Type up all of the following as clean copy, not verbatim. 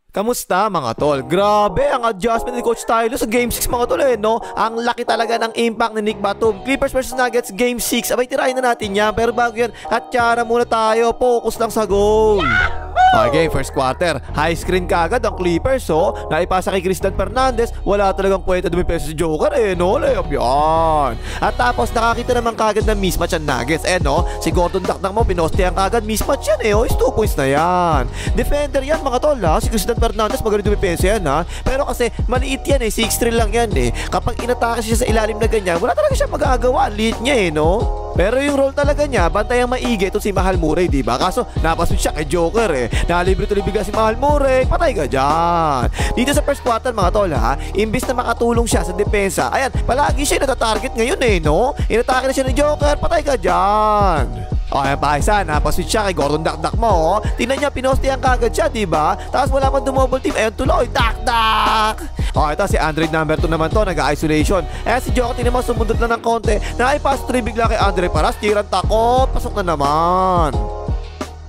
Kamusta mga tol? Grabe ang adjustment ni Coach Tylo sa Game 6 mga tol no? Ang laki talaga ng impact ni Nick Batum. Clippers vs Nuggets Game 6. Abay tirahin na natin yan. Pero bago yan, atyara muna tayo. Focus lang sa goal. Okay, first quarter. High screen kagad ang Clippers naipasa kay Cristian Fernandez. Wala talagang kwenta dumipensa si Joker no? Layup yan. At tapos nakakita naman kagad ng mismatch ang Nuggets si Gordon Dakdak mo pinostehan kagad mismatch yan is 2 points na yan. Defender yan mga tol si Cristian Fernandez magaling dumipensa yan Pero kasi maliit yan 6'3 lang yan Kapag inatake siya sa ilalim na ganyan, wala talaga siya magagawa. Liit niya no? Pero yung role talaga niya, bantayang maigi ito si Mahal Murray, diba? Kaso, napaswitch siya kay Joker Nalibre tuloy bigla si Mahal Murray, patay ka dyan. Dito sa first quarter mga tol imbis na makatulong siya sa depensa, ayan, palagi siya natatarget ngayon no? Inatake na siya ni Joker, patay ka dyan. Ayan pa isa, napaswitch siya kay Gordon Dakdak mo Tingnan niya, pinostehan kagad siya, diba? Tapos wala pang dumobble team, ayun tuloy, Dakdak. Ito si Andre number 2 naman to, nag-isolation. Si Joker, tingnan mo, sumundot lang ng konti. Naipass 3 bigla kay Andre Paras, tirang takot, pasok na naman.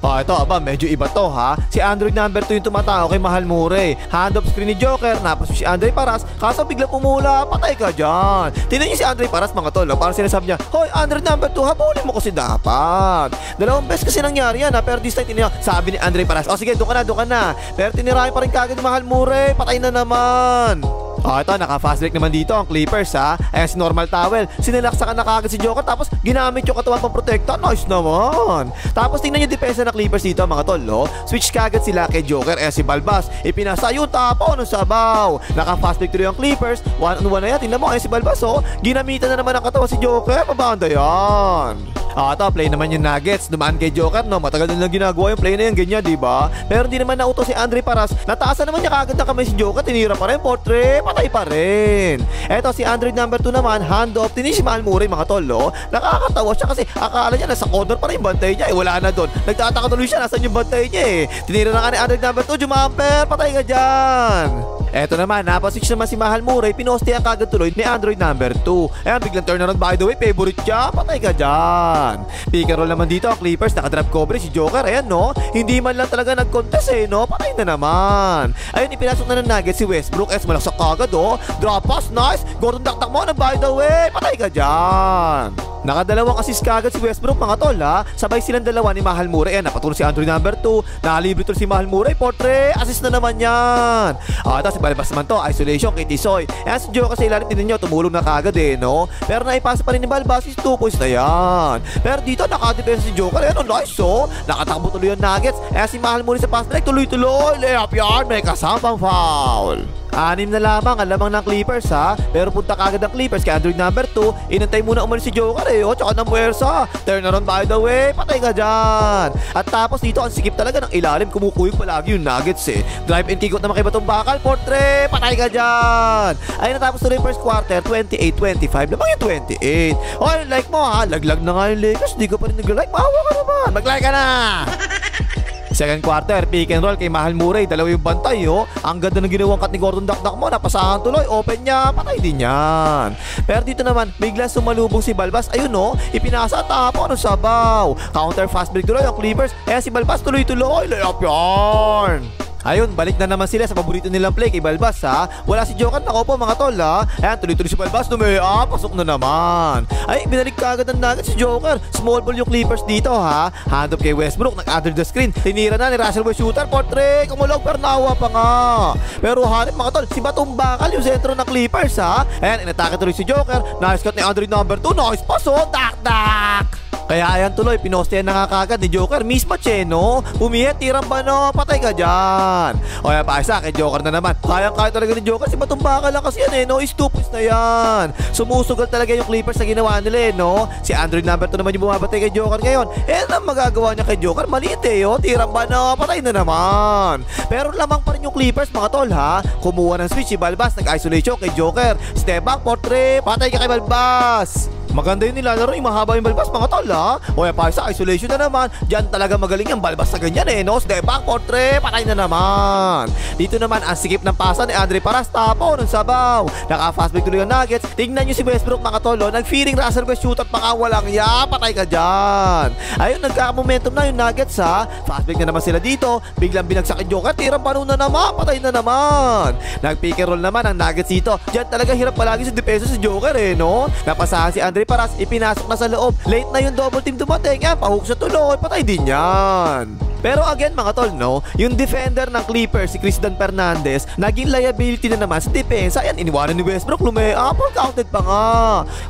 Ito, medyo iba to Si Android number 2 yung tumatao kay Mahal Murray. Hand off screen ni Joker, napasok si Andre Paras. Kaso bigla pumula, patay ka dyan. Tingnan niyo si Andre Paras mga tol Parang sinasabi niya, hoy Android number 2, habulin mo kasi dapat. Dalawang beses kasi nangyari yan pero this time tingnan niyo, sabi ni Andre Paras, sige doon ka na. Pero tinirahin pa rin kagad ni Mahal Murray, patay na naman. Ito, naka-fast break naman dito ang Clippers Ayan si Normal Towel. Sinilaksakan na kagad si Joker tapos ginamit yung katawan pang protekta. Nice naman. Tapos tingnan yung depensa ng Clippers dito mga tol Switch kagad sila kay Joker. Si Balbas ipinasa yung tapo ng sabaw. Naka-fast break tuloy ang Clippers. 1-on-1 na yan. Tingnan mo si Balbas ginamitan na naman ang katawan si Joker. Pabanda yan. Ito, play naman yung Nuggets. Dumaan kay Joker matagal na lang ginagawa yung play na yan, ganyan diba? Pero hindi naman nauto si Andre Paras. Nataasan naman niya kagad ng kamay si Joker. Tinira pa rin, portrait, patay pa rin. Eto si Android number 2 naman, hand off. Tinis si Mahal Murray mga tol Nakakatawa siya kasi akala niya nasa corner pa rin yung bantay niya wala na doon. Nagtataka tuloy siya nasan yung bantay niya Tinira na ka ni Android number 2, jumamper, patay ka dyan. Eto naman, napaswitch naman si Mahal Murray. Pinostehan kagad tuloy ni Android number 2. Ayan, biglang turnaround by the way, favorite siya, patay ka dyan. Pick and roll naman dito ang Clippers, naka-drop coverage si Joker. Ayan hindi man lang talaga nag-contest patay na naman. Ayun, ipinasok na ng Nuggets si Westbrook. Malaksak kagad drop pass, nice. Gordon Dakdak mo na by the way, patay ka dyan. Nakadalawang assist kagad si Westbrook mga tol Sabay silang dalawa ni Mahal Murray. Napatulong si Andrew number 2. Nakalibre tuloy si Mahal Murray, portrait, assist na naman yan. Ito si Balbas naman to, isolation kay Tisoy. Si Joker sa ilalim din ninyo, tumulong na kagad Pero naipasa pa rin ni Balbas, 2 points na yan. Pero dito nakadepensa si Joker. Nice nakatakbo tuloy yung Nuggets. Si Mahal Murray sa pass break, tuloy-tuloy, layup yan, may kasamang foul. 6 na lamang ang lamang ng Clippers Pero punta kagad ng Clippers kay Android number 2. Inantay muna umalis si Joker tsaka ng puwersa. Turnaround by the way, patay ka dyan. At tapos dito ang sikip talaga ng ilalim. Kumukuyog palagi yung Nuggets Drive and kick out naman kay Batong Bakal, portrait, patay ka dyan. Ay natapos na rin first quarter, 28-25 lamang yung 28. Like mo laglag na nga yung Lakers. Di ka pa rin nag-like, maawa ka naman, mag-like ka na. Second quarter, pick and roll kay Mahal Murray. Dalawa yung bantay Ang ganda ng ginawang cut ni Gordon Dakdak mo. Napasahan tuloy, open niya, patay din yan. Pero dito naman, bigla sumalubong si Balbas. Ayun ipinasa tapo ng sabaw. Counter fast break tuloy ang Clippers. Si Balbas tuloy-tuloy, layup yan. Ayun, balik na naman sila sa paborito nilang play kay Balbas Wala si Joker, nako po mga tol Ayan, tuloy-tuloy si Balbas, pasok na naman. Ay, binalik kagad ng Nuggets si Joker. Small ball yung Clippers dito Hand up kay Westbrook, nag-under the screen. Tinira na ni Russell Westbrook, shooter, portrait, kumulog, pero nawa pa nga. Pero hanip mga tol, si Batong Bakal yung sentro ng Clippers Ayan, inatake tuloy si Joker. Nice cut ni Android number 2, nice pass Dakdak. Kaya ayan tuloy, pinostehan na nga kagad ni Joker. Mismatch Umihit, tirang ba patay ka dyan. Ayan pa isa, kay Joker na naman. Kayang-kaya talaga ni Joker. Si Batong Bakal lang kasi yan is 2 points na yan. Sumusugal talaga yung Clippers na ginawa nila Si Android number 2 naman yung bumabatay kay Joker ngayon. Ang magagawa niya kay Joker, maliit tirang ba patay na naman. Pero lamang pa rin yung Clippers mga tol Kumuha ng switch si Balbas, nag-isolation kay Joker. Step back, portrait, patay ka kay Balbas. Maganda yung nilalaro, yung mahaba yung balbas mga tol ha. O yan pa sa isolation na naman. Diyan talaga magaling yung balbas na ganyan no. Step back, portrait, patay na naman. Dito naman ang sikip ng pasa ni Andre Paras, tapo ng sabaw. Naka-fast break tuloy yung Nuggets. Tingnan nyo si Westbrook mga tol, nag-feeling Russell West shoot at baka walang patay ka dyan. Ayun, nagka-momentum na yung Nuggets ha. Fast break na naman sila dito. Biglang binagsak yung Joker, tirang pano na naman, patay na naman. Nag-pick and roll naman ang Nuggets dito. Diyan talaga hirap palagi sa depensa si Joker no. Napasahan si Andre Paras, ipinasok na sa loob. Late na yung double team dumating. Pahook sa tuloy, patay din yan. Pero again mga tol no, yung defender ng Clippers si Cristian Fernandez naging liability na naman sa depensa. Ayan, iniwanan ni Westbrook, full counted pa nga.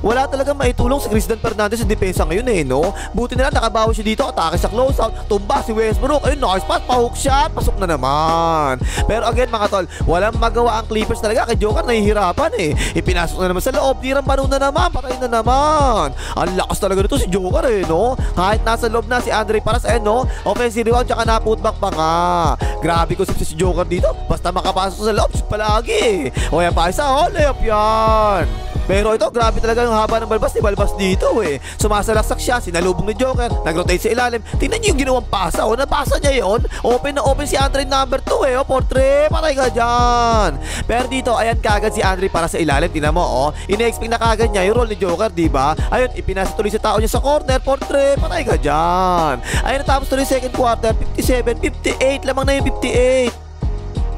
Wala talagang maitulong si Cristian Fernandez sa depensa ngayon no. Buti na lang nakabawi siya dito, atake sa closeout, tumba si Westbrook. Ayun, nice pass, pahook shot, pasok na naman. Pero again mga tol, walang magawa ang Clippers talaga kay Joker, nahihirapan Ipinasok na naman sa loob, tirang bano na naman, patay na naman. Ang lakas talaga nito si Joker no. Kahit nasa loob na si Andre Paras no, offensive rebound tsaka na-putback pa nga. Grabe ko si Joker dito, basta makapasok sa loob shoot palagi. O yan pa isa layup yan. Pero ito, grabe talaga yung haba ng balbas ni Balbas dito Sumasalaksak siya, sinalubong ni Joker, nag-rotate sa ilalim. Tingnan niyo yung ginawang pasa napasa niya yun. Open na open si Andre number 2 portrait, patay ka dyan. Pero dito, ayan kagad si Andre para sa ilalim. Tingnan mo ine-expect na kagad niya yung role ni Joker, diba? Ayun, ipinasa tuloy sa tao niya sa corner, portrait, patay ka dyan. Ayun, natapos tuloy second quarter, 57, 58, lamang na yung 58.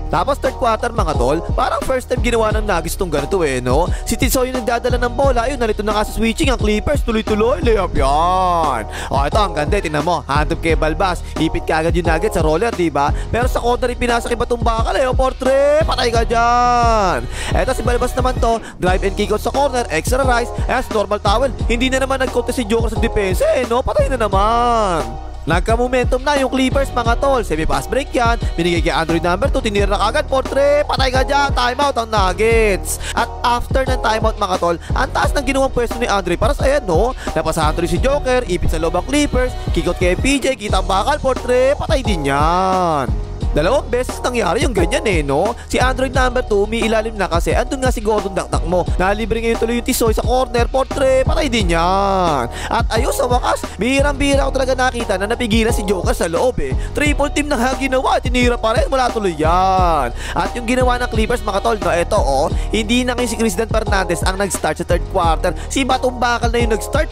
Tapos third quarter mga tol, parang first time ginawa ng Nuggets tong ganito no. Si Tisoy yung nagdadala ng bola, ayun, nalito na nga sa switching ang Clippers, tuloy-tuloy, layup yan. Ito ang ganda, tingnan mo, hand up kay Balbas, ipit ka agad yung Nuggets sa roller, diba? Pero sa corner ipinasa kay Batong Bakal, portrait, patay ka dyan. Eto si Balbas naman to, drive and kick out sa corner, extra rise, normal towel, hindi na naman nag-contest si Joker sa depensa no, patay na naman. Nagka-momentum na yung Clippers mga tol. Semi-pass break yan. Binigay kay Android number 2. Tinira na kagad. Portrait. Patay ka dyan. Timeout ang Nuggets. At after ng timeout mga tol, ang taas ng ginawang pwesto ni Andre Paras. Ayan no. Napasahan tuloy si Joker. Ipit sa loob ang Clippers. Kick out kay PJ. Kita ang bakal. Portrait. Patay din yan. Dalawang beses nangyari yung ganyan no. Si Android number 2 umiilalim na kasi andun nga si Gordon Dakdak mo. Nalibre ngayon tuloy yung Tisoy sa corner, portrait, patay din yan. At ayos sa wakas, bihirang-bihira ko talaga nakita na napigilan si Joker sa loob Triple team na ginawa, tinira pa rin, wala tuloy yan. At yung ginawa ng Clippers mga tol, ito hindi na ngayon si Cristian Fernandez ang nag-start sa third quarter. Si Batong Bakal na yung nag-start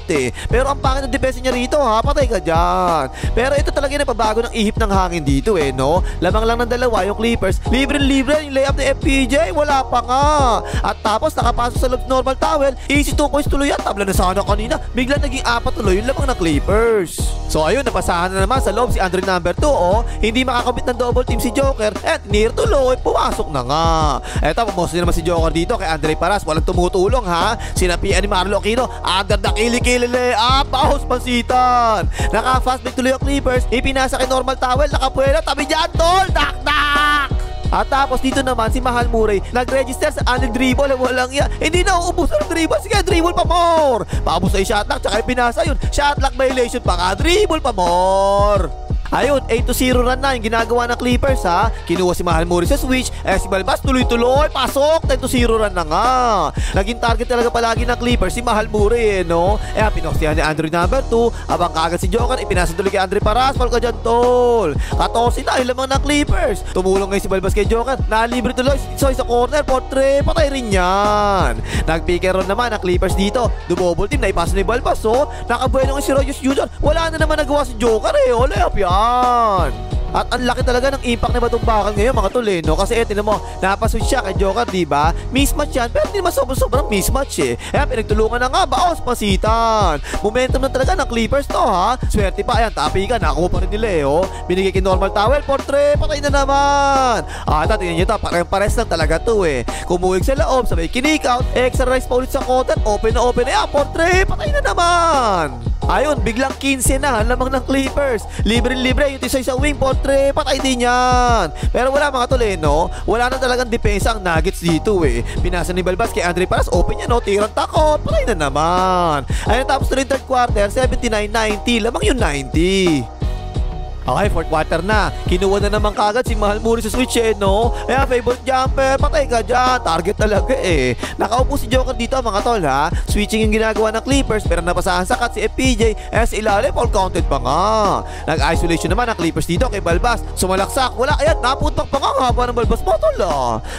Pero ang pangit ng depensa niya rito patay ka dyan. Pero ito talaga napabago ng ihip ng hangin dito no. Lamang lang ng dalawa yung Clippers. Libre-libre yung layup ni FPJ. Wala pa nga. At tapos nakapasok sa loob normal towel. Easy 2 points tuloy yan. Tabla na sana kanina. Bigla naging 4 tuloy yung lamang ng Clippers. So ayun, napasahan na naman sa loob si Andre number 2 Hindi makakabit ng double team si Joker. At near tuloy, pumasok na nga. Eto, pumosok naman si Joker dito kay Andre Paras. Walang tumutulong Sinapian ni Marlo Aquino. Under the kili-kili layup. Paus pansitan. Naka-fast break tuloy yung Clippers. Ipinasa kay normal towel. Nakapuelo. Tabi dyan, tol. Dak-dak! At tapos dito naman si Mahal Murray nag-register sa anil dribble. Walang yan. Hindi na uubusan ng dribble. Sige, dribble pa more. Paabos ay shot lock. Tsaka pinasa yun. Shot lock violation pa nga. Dribble pa more. Ayun, 8-0 run na yung ginagawa ng Clippers Kinuha si Mahal Murray sa switch. Si Balbas tuloy-tuloy, pasok. 10-0 run na nga. Naging target talaga palagi ng Clippers si Mahal Murray no. Pinostihan ni Andrew number 2. Abang kagad si Joker, ipinasa tuloy kay Andre Paras. Pal ka dyan tol. 14 na yung lamang ng Clippers. Tumulong ngayon si Balbas kay Joker. Nalibre tuloy si Soy sa corner, portrait, patay rin yan. Nag-pick and roll naman ang Clippers dito. Double team, naipasa ni Balbas nakabueno nga si Royce Jr. Wala na naman nagawa si Joker layup yan. At ang laki talaga ng impact ni Batong Bakal ngayon mga tol no? Kasi tinan mo, napaswitch siya kay Joker, diba? Mismatch yan, pero hindi naman sobrang mismatch pinagtulungan na nga, baos pasitan. Momentum na talaga ng Clippers to Swerte pa, ayan, tapi ka, nakakuha pa rin nila Binigay kay normal towel, portrait, patay na naman. Tingnan nyo to, pares lang talaga to Kumuhig sa loob, sabay kinik out, extra rise pa ulit sa quarter, open na portrait, patay na naman. Ayun, biglang 15 na lamang ng Clippers. Libre-libre yung Tisoy sa wing, portrait, patay din yan. Pero wala mga tol no? Wala na talagang depensa ang Nuggets dito Pinasa ni Balbas kay Andre Paras, open yan tirang takot, patay na naman. Ayun, tapos tuloy third quarter, 79-90, lamang yung 90. Okay, fourth quarter na. Kinuha na naman kagad si Mahal Muri sa switch no? Ayan, favorite jumper. Patay ka dyan. Target talaga Nakaupo si Joker dito mga tol ha. Switching yung ginagawa ng Clippers pero napasahan sa cut si FPJ. Sa ilalim, all counted pa nga. Nag-isolation naman ang Clippers dito kay Balbas. Sumalaksak. Wala. Ayan, napuntak pa nga ang haba ng Balbas mo tol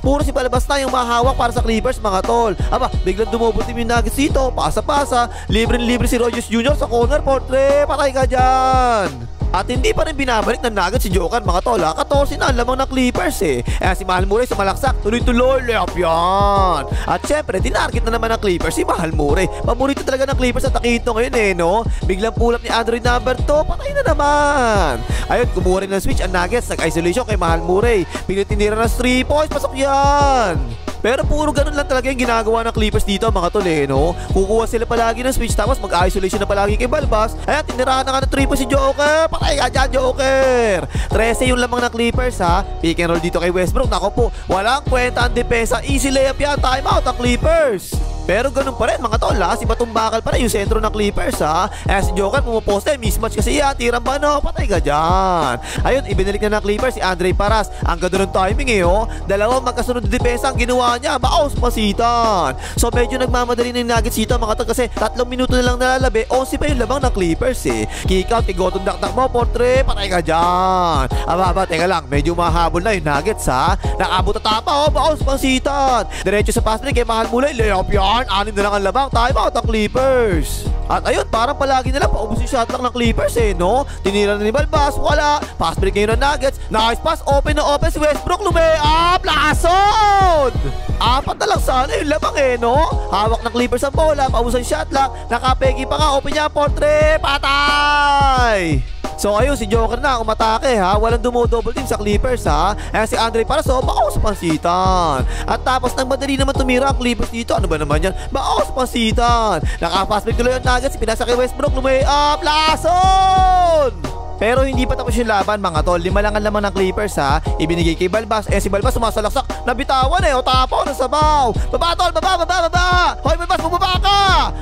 Puro si Balbas na yung mahawak para sa Clippers mga tol. Aba, biglang dumubol team yung Nuggets dito. Pasa-pasa. Libre-libre si Rogers Jr. sa corner. Portre. Patay ka dyan. At hindi pa rin binabalik ng Nuggets si Joker mga tol 14 na ang lamang ng Clippers si Mahal Murray sumalaksak. Tuloy-tuloy. Layup yan. At syempre, tinarget na naman ng Clippers si Mahal Murray. Paborito talaga ng Clippers at nakito ngayon no? Biglang pull up ni Android number 2. Patay na naman. Ayun, kumuha rin ng switch ang Nuggets. Nag-isolation kay Mahal Murray. Pilit tinira ng 3 points. Pasok yan. Pero puro ganun lang talaga yung ginagawa ng Clippers dito mga tol no? Kukuha sila palagi ng switch tapos mag-isolation na palagi kay Balbas. Ayan, tinirahan na nga ng 3 points si Joker. Patay ka dyan, Joker. 13 yung lamang ng Clippers Pick and roll dito kay Westbrook. Nako po, walang kwenta ang depensa. Easy layup yan. Time out ang Clippers. Pero ganun pa rin mga tol si Batung Bakal pa rin yung sentro ng Clippers si Joker pumaposte, mismatch kasi yan. Tirang ba patay ka dyan. Ayun, ibinalik na ng Clippers si Andre Paras. Ang ganda ng timing Dalawang magkasunod na depensa ang ginawa niya. Baos pasitan. So medyo nagmamadali na yung Nuggets dito mga tol kasi 3 minuto na lang nalalabi. 11 pa yung labang ng Clippers Kick out, igotong dakdak mo, Portre. Patay ka dyan. Aba, teka lang, medyo mahabol na yung Nuggets Nakabot na tapa baos pasitan. Diretso sa pass break kay Mahal Mulay. Layup yan. 6 na lang ang labang. Time out ang Clippers. At ayun, parang palagi nila paubos yung shot lang ng Clippers no? Tinira na ni Balbas. Wala. Pass break ngayon ng Nuggets. Nice pass. Open na open si Westbrook. Lumea. Lasod! 4 na lang sana yung labang no? Hawak ng Clippers ang bola. Paubos ang shot lang. Nakapegi pa nga. Open niya. Portre. Patay! So ayun, si Joker na umatake Walang dumo-double team sa Clippers si Andre Paraso, baos pansitan. At tapos nagmadali naman tumira ang Clippers dito. Ano ba naman yan? Baos pansitan. Nakapass break tuloy ang Nuggets. Pinasa kay Westbrook. Lumay-up. Lason! Pero hindi pa tapos yung laban mga tol. 5 lang ang laman ng Clippers Ibinigay kay Balbas. Si Balbas sumasalaksak. Nabitawan Tapo na sabaw. Baba tol. Baba. Hoy Balbas, bumaba ka.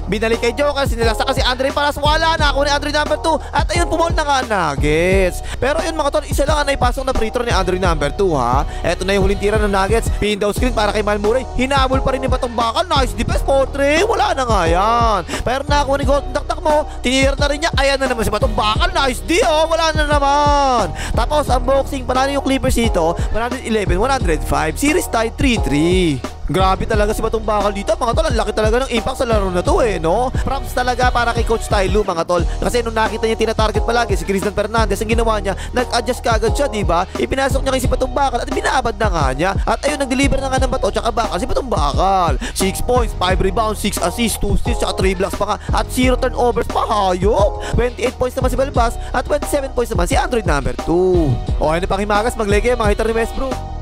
Binalik kay Joker. Sinilaksak kasi Andre Paras. Wala na. Ako ni Andre number 2. At ayun, pumol na nga Nuggets. Pero ayun mga tol, isa lang ang naipasok na free throw ni Andre number 2 Eto na yung huling tira ng Nuggets. Pin down screen para kay Mahal Murray. Hinabol pa rin ni Batung Bakal. Nice defense, Portre. Wala na nga yan. Pero nakakuha ni Gotong dakdak mo. Tinira na rin niya. Ayan na naman si Batung Bakal. Nice D wala na naman. Tapos ang boxing, panalo yung Clippers dito 111-105. Series tie 3-3. Grabe talaga si Batung Bakal dito mga tol. Ang laki talaga ng impact sa laro na to no? Props talaga para kay Coach Tyloo mga tol. Kasi nung nakita niya tinatarget palagi si Cristian Fernandez, ang ginawa niya, nag-adjust kagad siya diba? Ipinasok niya kay si Batung Bakal at binabad na nga niya. At ayun, nag-deliver na nga ng bato tsaka bakal si Batung Bakal. 6 points, 5 rebounds, 6 assists, 2 steals tsaka 3 blocks pa nga. At 0 turnovers pa, hayop. 28 points naman si Balbas at 27 points naman si Android number 2. O ano pang himagas, maglege mga hitter ni Westbrook.